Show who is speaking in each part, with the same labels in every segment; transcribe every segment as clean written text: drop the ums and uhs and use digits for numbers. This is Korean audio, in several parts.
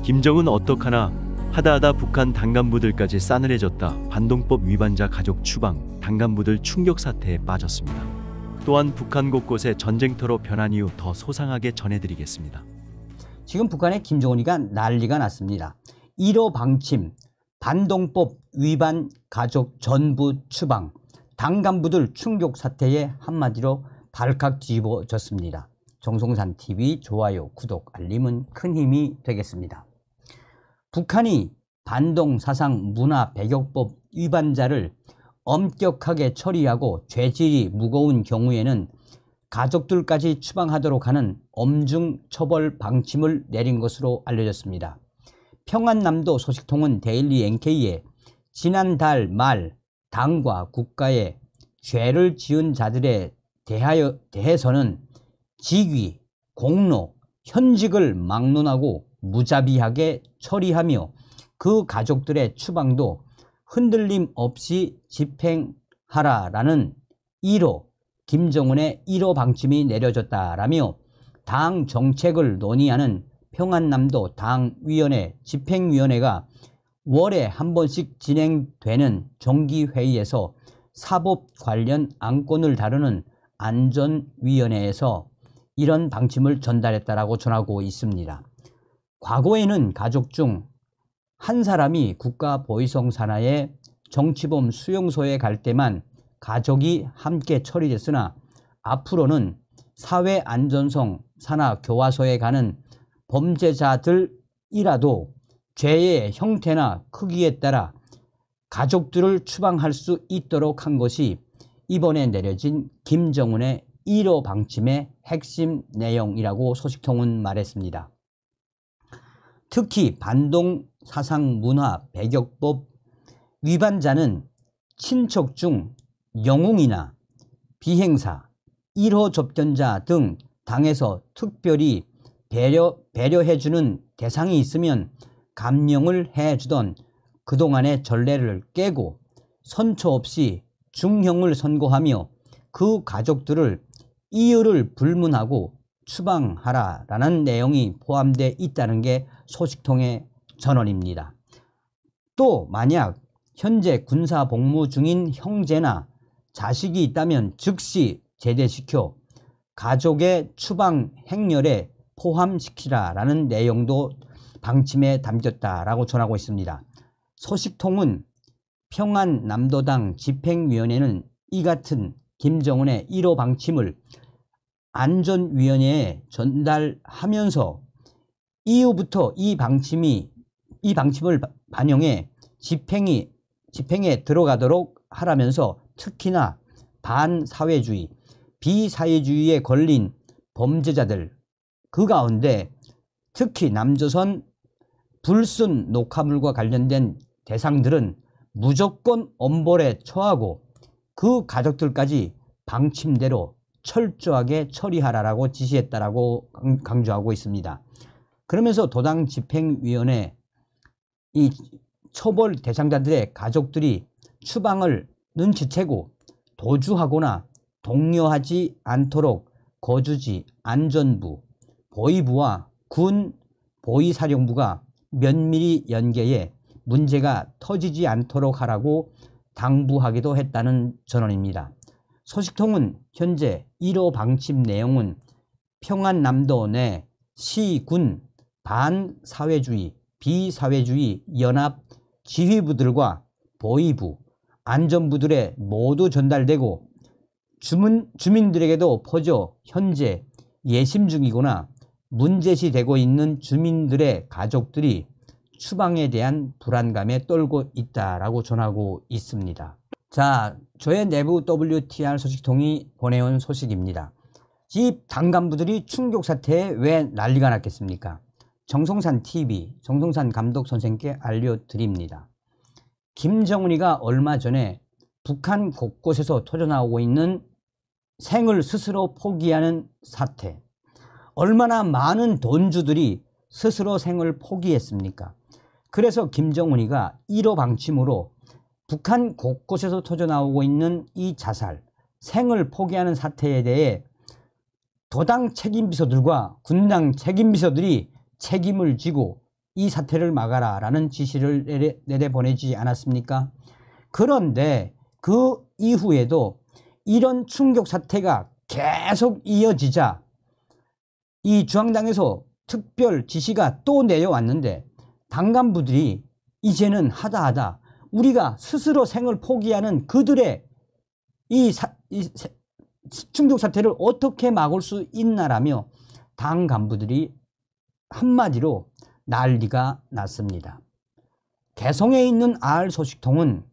Speaker 1: 김정은 어떡하나 하다하다 북한 당간부들까지 싸늘해졌다. 반동법 위반자 가족 추방, 당간부들 충격 사태에 빠졌습니다. 또한 북한 곳곳에 전쟁터로 변한 이후 더 소상하게 전해드리겠습니다.
Speaker 2: 지금 북한의 김정은이가 난리가 났습니다. 1호 방침, 반동법 위반 가족 전부 추방, 당간부들 충격 사태에 한마디로 발칵 뒤집어졌습니다. 정성산TV 좋아요, 구독, 알림은 큰 힘이 되겠습니다. 북한이 반동 사상 문화 배격법 위반자를 엄격하게 처리하고 죄질이 무거운 경우에는 가족들까지 추방하도록 하는 엄중 처벌 방침을 내린 것으로 알려졌습니다. 평안남도 소식통은 데일리 NK에 지난달 말 당과 국가에 죄를 지은 자들에 대해서는 직위, 공로, 현직을 막론하고 무자비하게 처리하며 그 가족들의 추방도 흔들림 없이 집행하라라는 1호 김정은의 1호 방침이 내려졌다라며 당 정책을 논의하는 평안남도 당위원회 집행위원회가 월에 한 번씩 진행되는 정기회의에서 사법 관련 안건을 다루는 안전위원회에서 이런 방침을 전달했다라고 전하고 있습니다. 과거에는 가족 중 한 사람이 국가보위성 산하의 정치범 수용소에 갈 때만 가족이 함께 처리됐으나 앞으로는 사회안전성 산하 교화소에 가는 범죄자들이라도 죄의 형태나 크기에 따라 가족들을 추방할 수 있도록 한 것이 이번에 내려진 김정은의 1호 방침의 핵심 내용이라고 소식통은 말했습니다. 특히 반동 사상 문화 배격법 위반자는 친척 중 영웅이나 비행사, 1호 접견자 등 당에서 특별히 배려해주는 대상이 있으면 감령을 해주던 그동안의 전례를 깨고 선처 없이 중형을 선고하며 그 가족들을 이유를 불문하고 추방하라라는 내용이 포함되어 있다는 게 소식통의 전언입니다. 또 만약 현재 군사 복무 중인 형제나 자식이 있다면 즉시 제대시켜 가족의 추방 행렬에 포함시키라라는 내용도 방침에 담겼다라고 전하고 있습니다. 소식통은 평안남도당 집행위원회는 이 같은 김정은의 1호 방침을 안전위원회에 전달하면서 이후부터 이 방침을 반영해 집행에 들어가도록 하라면서 특히나 반사회주의, 비사회주의에 걸린 범죄자들 그 가운데 특히 남조선 불순 녹화물과 관련된 대상들은 무조건 엄벌에 처하고 그 가족들까지 방침대로 철저하게 처리하라고 지시했다라고 강조하고 있습니다. 그러면서 도당 집행위원회 이 처벌 대상자들의 가족들이 추방을 눈치채고 도주하거나 독려하지 않도록 거주지 안전부, 보위부와 군 보위사령부가 면밀히 연계해 문제가 터지지 않도록 하라고 당부하기도 했다는 전언입니다. 소식통은 현재 1호 방침 내용은 평안남도 내 시, 군, 반사회주의, 비사회주의 연합 지휘부들과 보위부, 안전부들에 모두 전달되고 주민들에게도 퍼져 현재 예심 중이거나 문제시되고 있는 주민들의 가족들이 추방에 대한 불안감에 떨고 있다라고 전하고 있습니다. 자, 저의 내부 WTR 소식통이 보내온 소식입니다. 이 당간부들이 충격 사태에 왜 난리가 났겠습니까? 정성산TV, 정성산 감독 선생께 알려드립니다. 김정은이가 얼마 전에 북한 곳곳에서 터져나오고 있는 생을 스스로 포기하는 사태, 얼마나 많은 돈주들이 스스로 생을 포기했습니까? 그래서 김정은이가 1호 방침으로 북한 곳곳에서 터져나오고 있는 이 자살, 생을 포기하는 사태에 대해 도당 책임비서들과 군당 책임비서들이 책임을 지고 이 사태를 막아라 라는 지시를 내려보내지 않았습니까? 그런데 그 이후에도 이런 충격 사태가 계속 이어지자 이 중앙당에서 특별 지시가 또 내려왔는데 당 간부들이 이제는 하다 우리가 스스로 생을 포기하는 그들의 이 충격 사태를 어떻게 막을 수 있나라며 당 간부들이 한마디로 난리가 났습니다. 개성에 있는 알 소식통은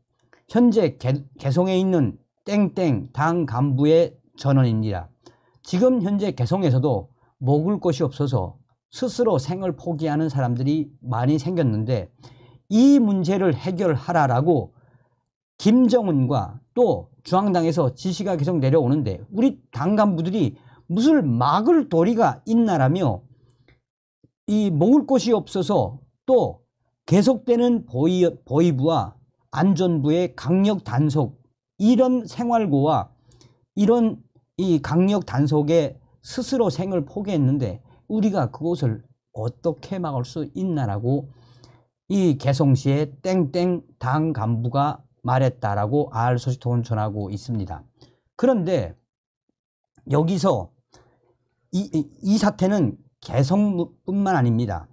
Speaker 2: 현재 개성에 있는 땡땡 당 간부의 전원입니다. 지금 현재 개성에서도 먹을 것이 없어서 스스로 생을 포기하는 사람들이 많이 생겼는데 이 문제를 해결하라라고 김정은과 또 중앙당에서 지시가 계속 내려오는데 우리 당 간부들이 무슨 막을 도리가 있나라며 이 먹을 것이 없어서 또 계속되는 보위부와 안전부의 강력 단속 이런 생활고와 이런 이 강력 단속에 스스로 생을 포기했는데 우리가 그것을 어떻게 막을 수 있나라고 이 개성시의 땡땡 당 간부가 말했다라고 알 소식통은 전하고 있습니다. 그런데 여기서 이 사태는 개성뿐만 아닙니다.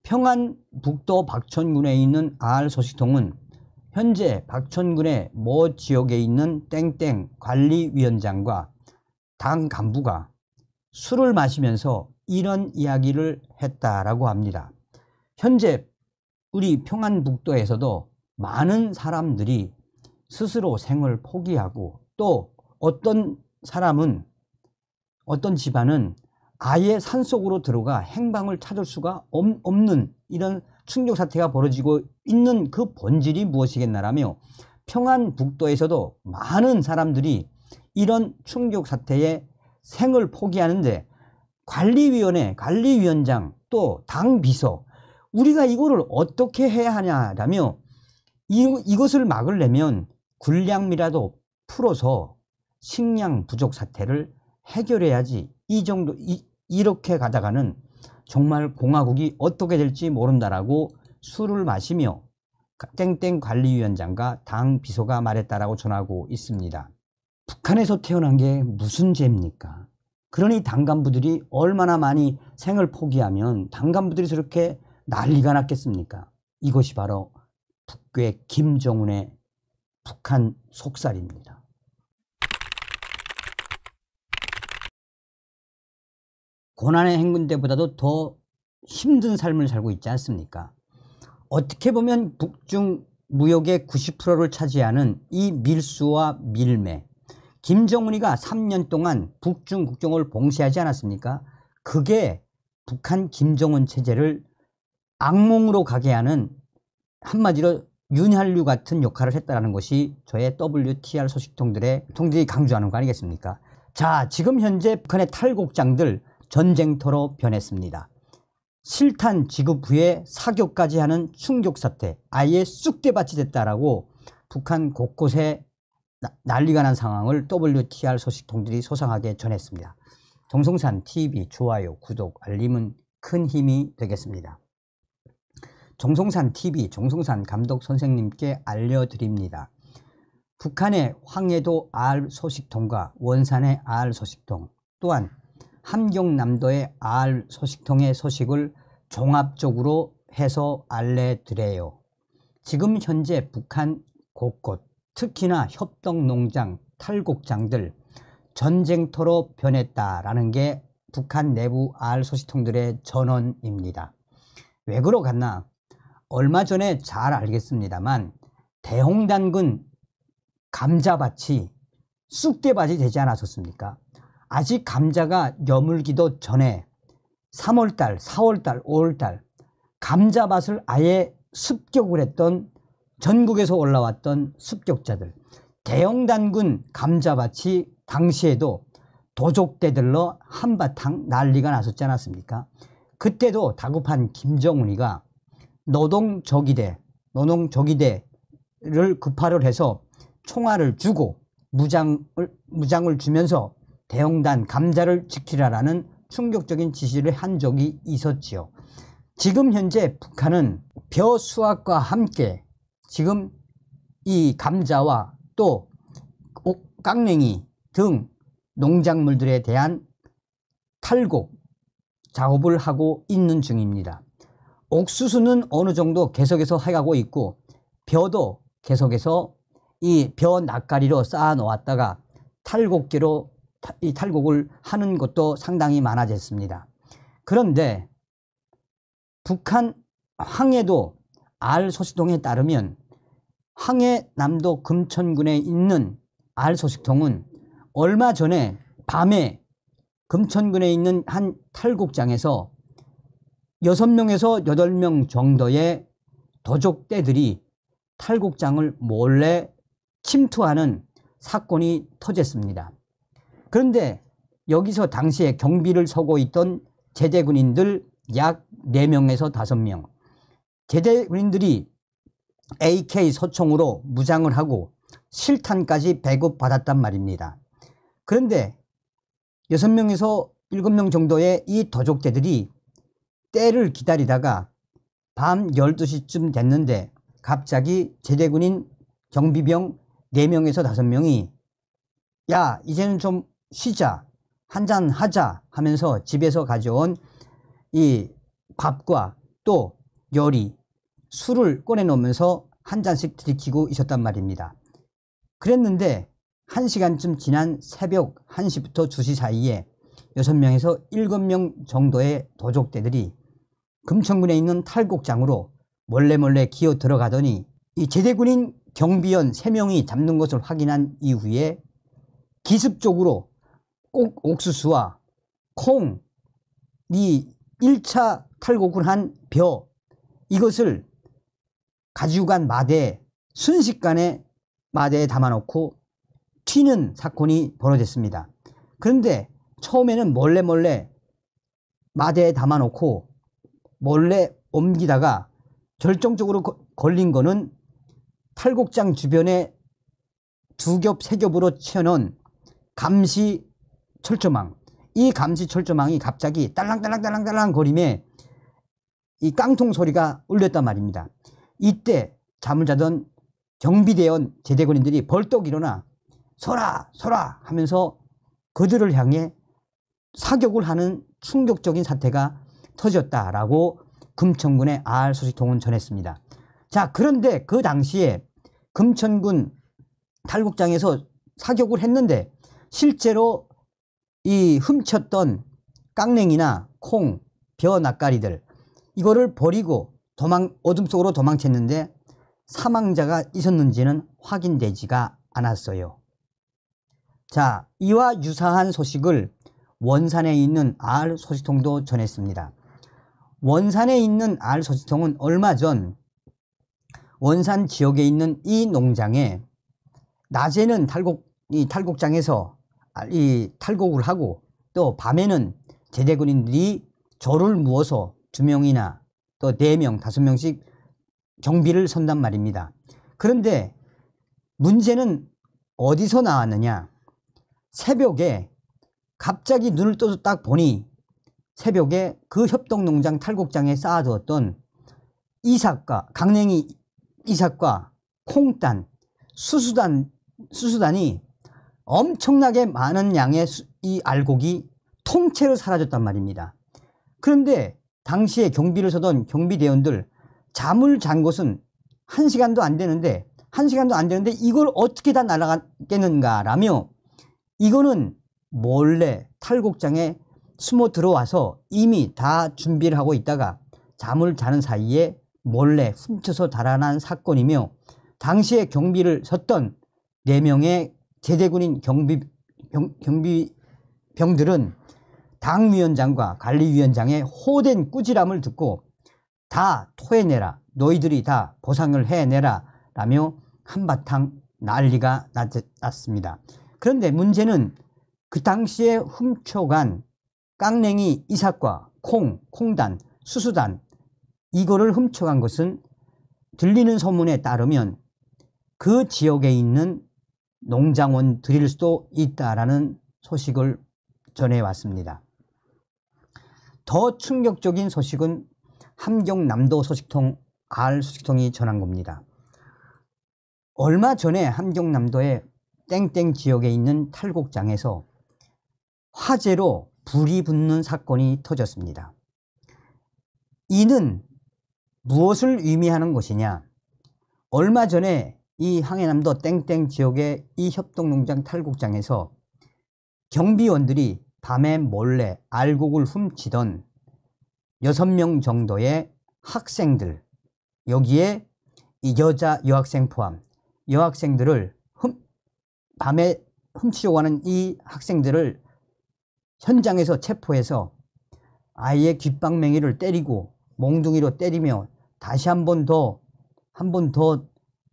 Speaker 2: 평안북도 박천군에 있는 알 소식통은 현재 박천군의 모 지역에 있는 땡땡 관리위원장과 당 간부가 술을 마시면서 이런 이야기를 했다라고 합니다. 현재 우리 평안북도에서도 많은 사람들이 스스로 생을 포기하고 또 어떤 사람은 어떤 집안은 아예 산속으로 들어가 행방을 찾을 수가 없는 이런 충격 사태가 벌어지고 있는 그 본질이 무엇이겠나라며 평안북도에서도 많은 사람들이 이런 충격 사태에 생을 포기하는데 관리위원회, 관리위원장 또 당 비서 우리가 이거를 어떻게 해야 하냐라며 이것을 막으려면 군량미라도 풀어서 식량 부족 사태를 해결해야지 이렇게 가다가는 정말 공화국이 어떻게 될지 모른다라고 술을 마시며 땡땡 관리위원장과 당 비서가 말했다라고 전하고 있습니다. 북한에서 태어난 게 무슨 죄입니까? 그러니 당 간부들이 얼마나 많이 생을 포기하면 당 간부들이 저렇게 난리가 났겠습니까? 이것이 바로 북괴 김정은의 북한 속살입니다. 고난의 행군 때보다도 더 힘든 삶을 살고 있지 않습니까? 어떻게 보면 북중 무역의 90%를 차지하는 이 밀수와 밀매, 김정은이가 3년 동안 북중 국경을 봉쇄하지 않았습니까? 그게 북한 김정은 체제를 악몽으로 가게 하는 한마디로 윤활유 같은 역할을 했다는 것이 저의 WTR 소식통들이 강조하는 거 아니겠습니까? 자, 지금 현재 북한의 탈곡장들 전쟁터로 변했습니다. 실탄 지급 후에 사격까지 하는 충격 사태, 아예 쑥대밭이 됐다라고 북한 곳곳에 난리가 난 상황을 WTR 소식통들이 소상하게 전했습니다. 정성산 TV 좋아요, 구독, 알림은 큰 힘이 되겠습니다. 정성산 TV 정성산 감독 선생님께 알려드립니다. 북한의 황해도 알 소식통과 원산의 알 소식통 또한 함경남도의 알 소식통의 소식을 종합적으로 해서 알려드려요. 지금 현재 북한 곳곳 특히나 협동농장, 탈곡장들 전쟁터로 변했다라는 게 북한 내부 알 소식통들의 전언입니다. 왜 그러겠나? 얼마 전에 잘 알겠습니다만 대홍단군 감자밭이 쑥대밭이 되지 않았었습니까? 아직 감자가 여물기도 전에 3월달, 4월달, 5월달 감자밭을 아예 습격을 했던 전국에서 올라왔던 습격자들, 대영단군 감자밭이 당시에도 도적대들로 한바탕 난리가 났었지 않았습니까? 그때도 다급한 김정은이가 노동조기대를 급파를 해서 총알을 주고 무장을 주면서 대영단 감자를 지키라라는 충격적인 지시를 한 적이 있었지요. 지금 현재 북한은 벼 수확과 함께 지금 이 감자와 또 깡냉이 등 농작물들에 대한 탈곡 작업을 하고 있는 중입니다. 옥수수는 어느 정도 계속해서 해가고 있고 벼도 계속해서 이 벼 낯가리로 쌓아 놓았다가 탈곡기로 이 탈곡을 하는 것도 상당히 많아졌습니다. 그런데 북한 황해도 알소식통에 따르면 황해남도 금천군에 있는 알소식통은 얼마 전에 밤에 금천군에 있는 한 탈곡장에서 6명에서 8명 정도의 도적대들이 탈곡장을 몰래 침투하는 사건이 터졌습니다. 그런데 여기서 당시에 경비를 서고 있던 제대군인들 약 4명에서 5명, 제대군인들이 AK 소총으로 무장을 하고 실탄까지 배급받았단 말입니다. 그런데 6명에서 7명 정도의 이 도적대들이 때를 기다리다가 밤 12시쯤 됐는데 갑자기 제대군인 경비병 4명에서 5명이 야 이제는 좀 쉬자, 한잔 하자 하면서 집에서 가져온 이 밥과 또 요리, 술을 꺼내놓으면서 한 잔씩 들이키고 있었단 말입니다. 그랬는데 1시간쯤 지난 새벽 1시부터 2시 사이에 6명에서 7명 정도의 도적대들이 금천군에 있는 탈곡장으로 몰래 기어 들어가더니 이 제대군인 경비원 3명이 잡는 것을 확인한 이후에 기습적으로 꼭 옥수수와 콩, 이 1차 탈곡을 한 벼, 이것을 가지고 간 마대에 순식간에 마대에 담아놓고 튀는 사건이 벌어졌습니다. 그런데 처음에는 몰래 마대에 담아놓고 몰래 옮기다가 결정적으로 걸린 거는 탈곡장 주변에 2겹, 3겹으로 채워놓은 감시 철조망. 이 감시 철조망이 갑자기 딸랑딸랑 거리며 이 깡통 소리가 울렸단 말입니다. 이때 잠을 자던 경비대원 제대군인들이 벌떡 일어나 서라 하면서 그들을 향해 사격을 하는 충격적인 사태가 터졌다라고 금천군의 알소식통은 전했습니다. 자, 그런데 그 당시에 금천군 탈곡장에서 사격을 했는데 실제로 이 훔쳤던 깡냉이나 콩, 벼 낯가리들 이거를 버리고 어둠 속으로 도망쳤는데 사망자가 있었는지는 확인되지가 않았어요. 자, 이와 유사한 소식을 원산에 있는 알소식통도 전했습니다. 원산에 있는 알소식통은 얼마 전 원산 지역에 있는 이 농장에 낮에는 이 탈곡장에서 이 탈곡을 하고 또 밤에는 제대군인들이 조를 무어서 2명이나 또 4명, 5명씩 경비를 선단 말입니다. 그런데 문제는 어디서 나왔느냐? 새벽에 갑자기 눈을 떠서 딱 보니 새벽에 그 협동농장 탈곡장에 쌓아두었던 이삭과 강냉이 이삭과 콩단, 수수단이 엄청나게 많은 양의 이 알곡이 통째로 사라졌단 말입니다. 그런데 당시에 경비를 서던 경비대원들 잠을 잔 것은 1시간도 안 되는데 이걸 어떻게 다 날아갔겠는가라며 이거는 몰래 탈곡장에 숨어 들어와서 이미 다 준비를 하고 있다가 잠을 자는 사이에 몰래 훔쳐서 달아난 사건이며 당시에 경비를 섰던 4명의 제대군인 경비병들은 당위원장과 관리위원장의 호된 꾸지람을 듣고 다 토해내라, 너희들이 다 보상을 해내라 라며 한바탕 난리가 났습니다. 그런데 문제는 그 당시에 훔쳐간 깡냉이 이삭과 콩단, 수수단 이거를 훔쳐간 것은 들리는 소문에 따르면 그 지역에 있는 농장원들일 수도 있다라는 소식을 전해왔습니다. 더 충격적인 소식은 함경남도 소식통 R 소식통이 전한 겁니다. 얼마 전에 함경남도의 땡땡 지역에 있는 탈곡장에서 화재로 불이 붙는 사건이 터졌습니다. 이는 무엇을 의미하는 것이냐? 얼마 전에 이 항해남도 땡땡 지역의 이 협동농장 탈곡장에서 경비원들이 밤에 몰래 알곡을 훔치던 6명 정도의 학생들, 여기에 이 여자 여학생 포함 여학생들을 밤에 훔치려고 하는 이 학생들을 현장에서 체포해서 아이의 귓방맹이를 때리고 몽둥이로 때리며 다시 한 번 더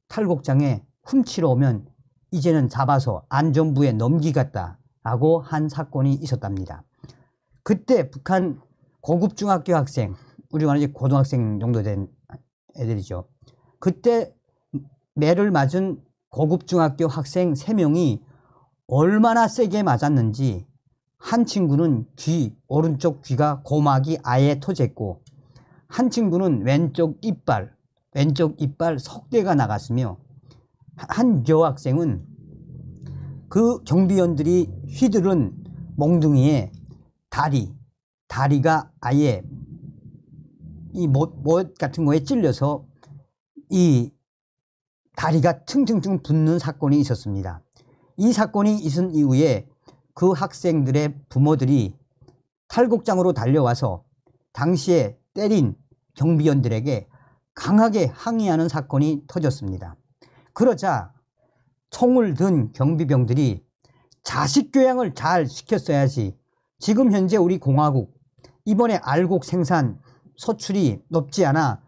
Speaker 2: 탈곡장에 훔치러 오면 이제는 잡아서 안전부에 넘기겠다라고 한 사건이 있었답니다. 그때 북한 고급 중학교 학생, 우리 말하는 이제 고등학생 정도 된 애들이죠. 그때 매를 맞은 고급 중학교 학생 3명이 얼마나 세게 맞았는지 한 친구는 오른쪽 귀가 고막이 아예 터졌고 한 친구는 왼쪽 이빨 석 개가 나갔으며 한 여학생은 그 경비원들이 휘두른 몽둥이에 다리가 아예 이 못 같은 거에 찔려서 이 다리가 퉁퉁퉁 붓는 사건이 있었습니다. 이 사건이 있은 이후에 그 학생들의 부모들이 탈곡장으로 달려와서 당시에 때린 경비원들에게 강하게 항의하는 사건이 터졌습니다. 그러자 총을 든 경비병들이 자식 교양을 잘 시켰어야지. 지금 현재 우리 공화국 이번에 알곡 생산 소출이 높지 않아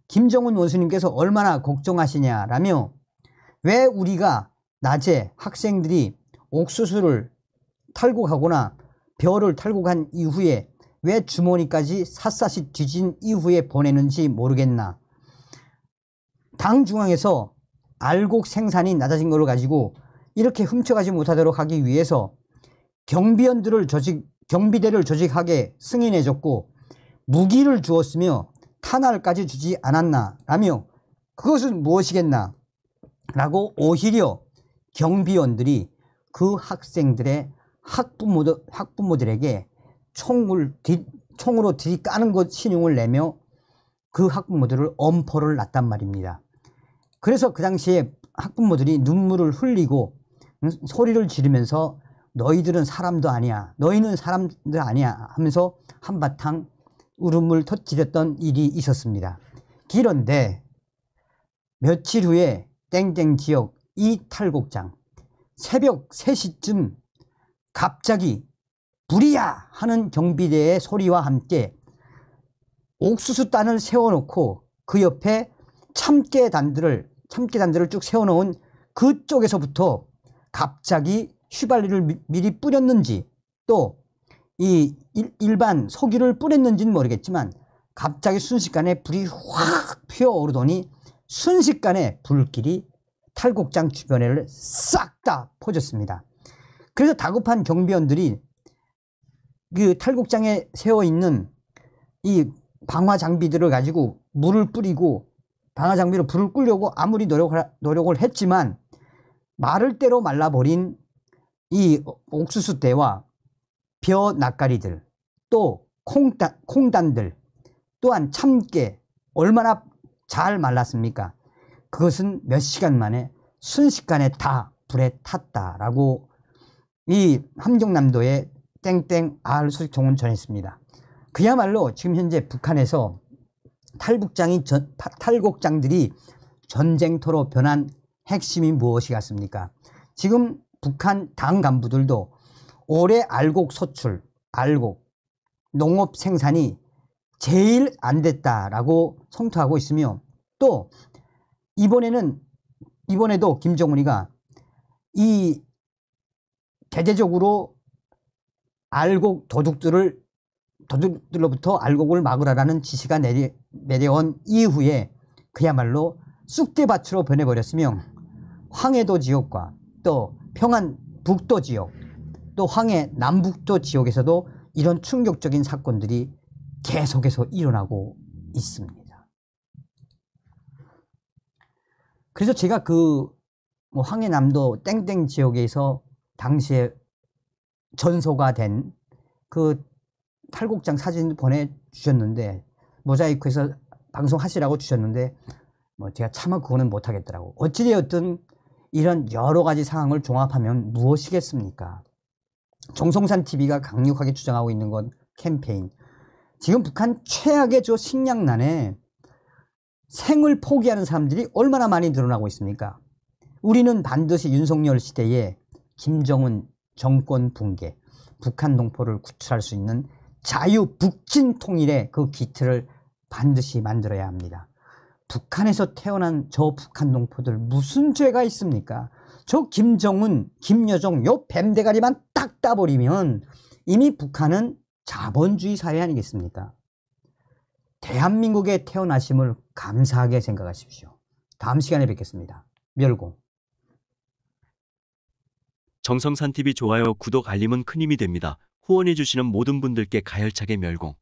Speaker 2: 김정은 원수님께서 얼마나 걱정하시냐라며 왜 우리가 낮에 학생들이 옥수수를 탈곡하거나 벼를 탈곡한 이후에 왜 주머니까지 샅샅이 뒤진 이후에 보내는지 모르겠나. 당 중앙에서 알곡 생산이 낮아진 것을 가지고 이렇게 훔쳐가지 못하도록 하기 위해서 경비대를 조직하게 승인해줬고 무기를 주었으며 탄알까지 주지 않았나 라며 그것은 무엇이겠나 라고 오히려 경비원들이 그 학생들의 학부모들에게 총으로 들이까는 것 신용을 내며 그 학부모들을 엄포를 놨단 말입니다. 그래서 그 당시에 학부모들이 눈물을 흘리고 소리를 지르면서 너희들은 사람도 아니야, 너희는 사람들 아니야 하면서 한바탕 울음을 터뜨렸던 일이 있었습니다. 그런데 며칠 후에 땡땡 지역 이 탈곡장 새벽 3시쯤 갑자기 불이야 하는 경비대의 소리와 함께 옥수수단을 세워놓고 그 옆에 참깨단들을 쭉 세워놓은 그쪽에서부터 갑자기 휘발유를 미리 뿌렸는지 또 이 일반 석유를 뿌렸는지는 모르겠지만 갑자기 순식간에 불이 확 피어오르더니 순식간에 불길이 탈곡장 주변에를 싹 다 퍼졌습니다. 그래서 다급한 경비원들이 그 탈곡장에 세워있는 이 방화 장비들을 가지고 물을 뿌리고 방화 장비로 불을 끄려고 아무리 노력을 했지만 마를 대로 말라버린 이 옥수수대와 벼 낯가리들 또 콩단들 또한 참깨 얼마나 잘 말랐습니까? 그것은 몇 시간 만에 순식간에 다 불에 탔다라고 이 함경남도의 땡땡 R 소식통은 전했습니다. 그야말로 지금 현재 북한에서 탈곡장들이 전쟁터로 변한 핵심이 무엇이겠습니까? 지금 북한 당 간부들도 올해 알곡 소출, 농업 생산이 제일 안 됐다라고 성토하고 있으며 또 이번에도 김정은이가 이 대대적으로 알곡 도둑들로부터 알곡을 막으라는 지시가 내려온 이후에 그야말로 쑥대밭으로 변해버렸으며 황해도 지역과 또 평안 북도 지역 또 황해 남북도 지역에서도 이런 충격적인 사건들이 계속해서 일어나고 있습니다. 그래서 제가 뭐 황해남도 땡땡 지역에서 당시에 전소가 된 그 탈곡장 사진 보내주셨는데, 모자이크해서 방송하시라고 주셨는데, 뭐 제가 차마 그거는 못하겠더라고. 어찌되었든 이런 여러 가지 상황을 종합하면 무엇이겠습니까? 정성산 TV가 강력하게 주장하고 있는 건 캠페인. 지금 북한 최악의 저 식량난에 생을 포기하는 사람들이 얼마나 많이 늘어나고 있습니까? 우리는 반드시 윤석열 시대에 김정은 정권 붕괴, 북한 동포를 구출할 수 있는 자유 북진 통일의 그 기틀을 반드시 만들어야 합니다. 북한에서 태어난 저 북한 동포들 무슨 죄가 있습니까? 저 김정은, 김여정 요 뱀대가리만 딱 따버리면 이미 북한은 자본주의 사회 아니겠습니까? 대한민국에 태어나심을 감사하게 생각하십시오. 다음 시간에 뵙겠습니다. 멸공.
Speaker 1: 정성산 TV 좋아요, 구독, 알림은 큰 힘이 됩니다. 후원해주시는 모든 분들께 가열차게 멸공.